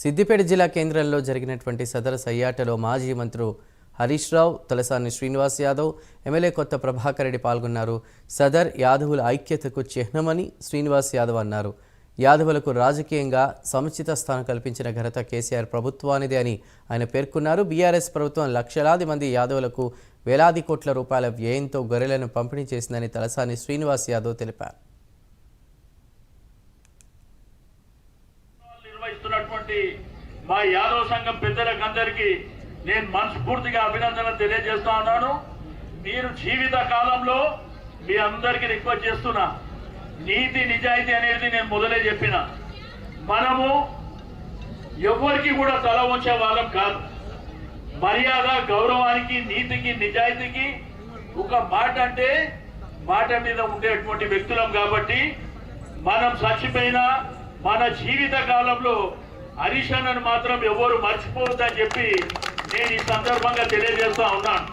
సిద్దిపేట జిల్లా కేంద్రంలో జరిగినటువంటి సదర సయ్యాటలో మాజీ మంత్రులు హరీష్ రావు, తలసాని శ్రీనివాస్ యాదవ్, ఎమ్మెల్యే కొత్త ప్రభాకర్ రెడ్డి పాల్గొన్నారు. సదర్ యాదవుల ఐక్యతకు చిహ్నమని శ్రీనివాస్ యాదవ్ అన్నారు. యాదవులకు రాజకీయంగా సముచిత స్థానం కల్పించిన ఘనత కేసీఆర్ ప్రభుత్వానిదే అని ఆయన పేర్కొన్నారు. బీఆర్ఎస్ ప్రభుత్వం లక్షలాది మంది యాదవులకు వేలాది కోట్ల రూపాయల వ్యయంతో గొర్రెలను పంపిణీ చేసిందని తలసాని శ్రీనివాస్ యాదవ్ తెలిపారు. మా యాదవ సంఘం పెద్దలందరికీ నేను మనస్ఫూర్తిగా అభినందనలు తెలియజేస్తా ఉన్నాను. మీరు జీవిత కాలంలో మీ అందరికీ రిక్వెస్ట్ చేస్తున్నా, నీతి నిజాయితీ అనేది నేను మొదలే చెప్పిన, మనము ఎవరికి కూడా తల ఉంచే వాళ్ళం కాదు. మర్యాద, గౌరవానికి, నీతికి, నిజాయితీకి ఒక మాట అంటే మాట మీద ఉండేటువంటి వ్యక్తులం. కాబట్టి మనం చచ్చిపోయినా మన జీవిత కాలంలో హరీష్ అన్నను మాత్రం ఎవరు మర్చిపోవద్దని చెప్పి నేను ఈ సందర్భంగా తెలియజేస్తా ఉన్నాను.